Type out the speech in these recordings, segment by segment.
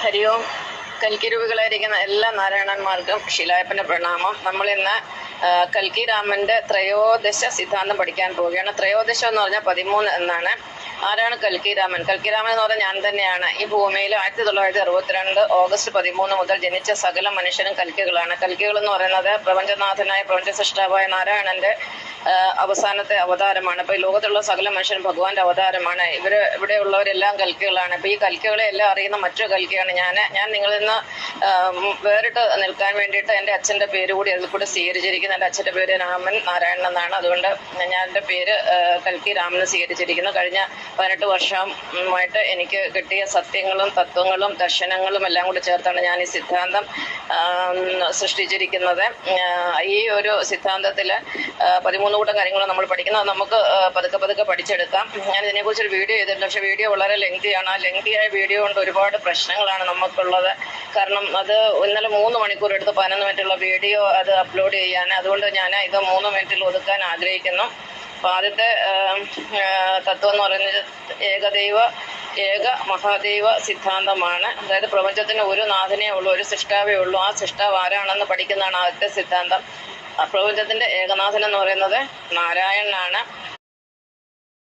ഹരി ഓം. കൽക്കിരൂപികളായിരിക്കുന്ന എല്ലാ നാരായണന്മാർക്കും ശിലായപ്പന്റെ പ്രണാമം. നമ്മൾ ഇന്ന് കൽക്കി രാമന്റെ ത്രയോദശ സിദ്ധാന്തം പഠിക്കാൻ പോവുകയാണ്. ത്രയോദശം എന്ന് പറഞ്ഞാൽ 13 എന്നാണ്. ആരാണ് കൽക്കി രാമൻ? കൽക്കി രാമൻ എന്ന് പറഞ്ഞാൽ ഞാൻ തന്നെയാണ്. ഈ ഭൂമിയിൽ 1962 ഓഗസ്റ്റ് 13 മുതൽ ജനിച്ച സകല മനുഷ്യരും കൽക്കികളാണ്. കൽക്കികൾ എന്ന് പറയുന്നത് പ്രപഞ്ചനാഥനായ പ്രപഞ്ച സൃഷ്ടാവായ നാരായണന്റെ അവസാനത്തെ അവതാരമാണ്. അപ്പൊ ഈ ലോകത്തുള്ള സകല മനുഷ്യരും ഭഗവാന്റെ അവതാരമാണ്. ഇവിടെയുള്ളവരെല്ലാം കൽക്കികളാണ്. അപ്പൊ ഈ കൽക്കികളെ എല്ലാം അറിയുന്ന മറ്റൊരു കൽക്കിയാണ് ഞാൻ നിങ്ങളിൽ നിന്ന് വേറിട്ട് നിൽക്കാൻ വേണ്ടിയിട്ട് എൻ്റെ അച്ഛൻ്റെ പേര് കൂടി അതിൽ കൂടെ സ്വീകരിച്ചിരിക്കുന്നു. എൻ്റെ അച്ഛൻ്റെ പേര് രാമൻ നാരായണൻ എന്നാണ്. അതുകൊണ്ട് ഞാൻ എൻ്റെ പേര് കൽക്കി രാമന് സ്വീകരിച്ചിരിക്കുന്നു. കഴിഞ്ഞ 18 വർഷമായിട്ട് എനിക്ക് കിട്ടിയ സത്യങ്ങളും തത്വങ്ങളും ദർശനങ്ങളും എല്ലാം കൂടി ചേർത്താണ് ഞാൻ ഈ സിദ്ധാന്തം സൃഷ്ടിച്ചിരിക്കുന്നത്. ഈ ഒരു സിദ്ധാന്തത്തിൽ 13 കൂട്ടം കാര്യങ്ങൾ നമ്മൾ പഠിക്കുന്നത്. നമുക്ക് പതുക്കെ പഠിച്ചെടുക്കാം. ഞാൻ ഇതിനെക്കുറിച്ചൊരു വീഡിയോ ചെയ്തിട്ടുണ്ട്. പക്ഷേ വീഡിയോ വളരെ ലെങ്തിയാണ്. ആ ലെങ്തിയായ വീഡിയോ കൊണ്ട് ഒരുപാട് പ്രശ്നങ്ങളാണ് നമുക്കുള്ളത്. കാരണം അത് ഇന്നലെ 3 മണിക്കൂർ എടുത്ത് 11 മിനിറ്റുള്ള വീഡിയോ അത് അപ്ലോഡ് ചെയ്യാൻ. അതുകൊണ്ട് ഞാൻ ഇത് 3 മിനിറ്റിൽ ഒതുക്കാൻ ആഗ്രഹിക്കുന്നു. അപ്പോൾ ആദ്യത്തെ തത്വം എന്ന് പറയുന്നത് ഏക മഹാദൈവ സിദ്ധാന്തമാണ്. അതായത് പ്രപഞ്ചത്തിന് ഒരു നാഥനേ ഉള്ളൂ, ഒരു സൃഷ്ടാവേ ഉള്ളൂ. ആ സൃഷ്ടാവ് ആരാണെന്ന് പഠിക്കുന്നതാണ് ആദ്യത്തെ സിദ്ധാന്തം. പ്രപഞ്ചത്തിന്റെ ഏകനാഥൻ എന്ന് പറയുന്നത് നാരായണനാണ്.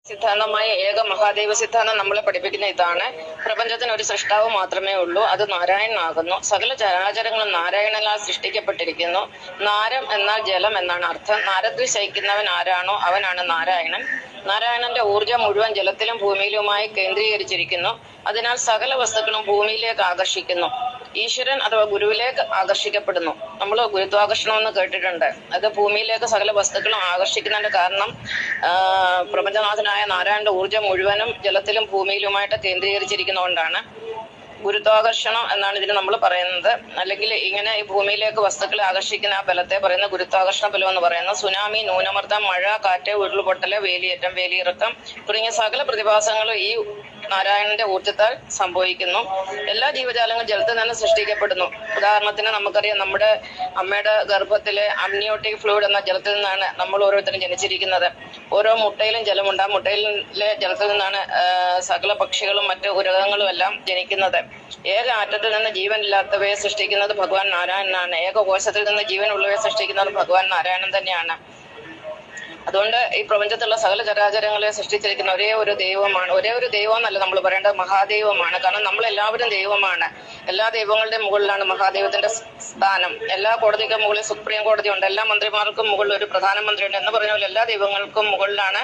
സിദ്ധാന്തമായ ഏക മഹാദൈവ സിദ്ധാന്തം നമ്മളെ പഠിപ്പിക്കുന്ന ഇതാണ്: പ്രപഞ്ചത്തിന് ഒരു സൃഷ്ടാവ് മാത്രമേ ഉള്ളൂ, അത് നാരായണനാകുന്നു. സകല ചരാചരങ്ങളും നാരായണനാൽ സൃഷ്ടിക്കപ്പെട്ടിരിക്കുന്നു. നാരം എന്നാൽ ജലം എന്നാണ് അർത്ഥം. നാരത്തിൽ ശയിക്കുന്നവൻ ആരാണോ അവനാണ് നാരായണൻ. നാരായണന്റെ ഊർജ്ജം മുഴുവൻ ജലത്തിലും ഭൂമിയിലുമായി കേന്ദ്രീകരിച്ചിരിക്കുന്നു. അതിനാൽ സകല വസ്തുക്കളും ഭൂമിയിലേക്ക് ആകർഷിക്കുന്നു. ഈശ്വരൻ അഥവാ ഗുരുവിലേക്ക് ആകർഷിക്കപ്പെടുന്നു. നമ്മൾ ഗുരുത്വാകർഷണം എന്ന് കേട്ടിട്ടുണ്ട്. അത് ഭൂമിയിലേക്ക് സകല വസ്തുക്കളും ആകർഷിക്കുന്നതിന്റെ കാരണം പ്രപഞ്ചനാഥനായ നാരായണന്റെ ഊർജ്ജം മുഴുവനും ജലത്തിലും ഭൂമിയിലുമായിട്ട് കേന്ദ്രീകരിച്ചിരിക്കുന്നതുകൊണ്ടാണ്. ഗുരുത്വാകർഷണം എന്നാണ് ഇതിന് നമ്മൾ പറയുന്നത്. അല്ലെങ്കിൽ ഇങ്ങനെ ഈ ഭൂമിയിലേക്ക് വസ്തുക്കളെ ആകർഷിക്കുന്ന ആ ബലത്തെ പറയുന്ന ഗുരുത്വാകർഷണ ബലം എന്ന് പറയുന്നത്. സുനാമി, ന്യൂനമർദ്ദം, മഴ, കാറ്റ്, ഉരുൾപൊട്ടല്, വേലിയേറ്റം, വേലിയിറക്കം തുടങ്ങിയ സകല പ്രതിഭാസങ്ങളും ഈ നാരായണന്റെ ഊർജ്ജത്താൽ സംഭവിക്കുന്നു. എല്ലാ ജീവജാലങ്ങളും ജലത്തിൽ നിന്ന് സൃഷ്ടിക്കപ്പെടുന്നു. ഉദാഹരണത്തിന് നമുക്കറിയാം, നമ്മുടെ അമ്മയുടെ ഗർഭത്തിലെ അമ്നിയോട്ടിക് ഫ്ലൂയിഡ് എന്ന ജലത്തിൽ നിന്നാണ് നമ്മൾ ഓരോരുത്തരും ജനിച്ചിരിക്കുന്നത്. ഓരോ മുട്ടയിലും ജലമുണ്ട്. ആ മുട്ടയിലെ ജലത്തിൽ നിന്നാണ് സകല പക്ഷികളും മറ്റ് ഉരകങ്ങളും എല്ലാം ജനിക്കുന്നത്. ഏക ആറ്റത്തിൽ നിന്ന് ജീവനില്ലാത്തവയെ സൃഷ്ടിക്കുന്നത് ഭഗവാൻ നാരായണനാണ്. ഏക കോശത്തിൽ നിന്ന് ജീവനുള്ളവയെ സൃഷ്ടിക്കുന്നത് ഭഗവാൻ നാരായണൻ തന്നെയാണ്. അതുകൊണ്ട് ഈ പ്രപഞ്ചത്തിലുള്ള സകല ചരാചരങ്ങളെ സൃഷ്ടിച്ചിരിക്കുന്ന ഒരേ ഒരു ദൈവമാണ്. ഒരേ ഒരു ദൈവം എന്നല്ല നമ്മൾ പറയേണ്ടത്, മഹാദൈവമാണ്. കാരണം നമ്മൾ എല്ലാവരും ദൈവമാണ്. എല്ലാ ദൈവങ്ങളുടെയും മുകളിലാണ് മഹാദൈവത്തിന്റെ സ്ഥാനം. എല്ലാ കോടതിക്കും മുകളിൽ സുപ്രീം കോടതി ഉണ്ട്. എല്ലാ മന്ത്രിമാർക്കും മുകളിൽ ഒരു പ്രധാനമന്ത്രി ഉണ്ട് എന്ന് പറഞ്ഞ പോലെ എല്ലാ ദൈവങ്ങൾക്കും മുകളിലാണ്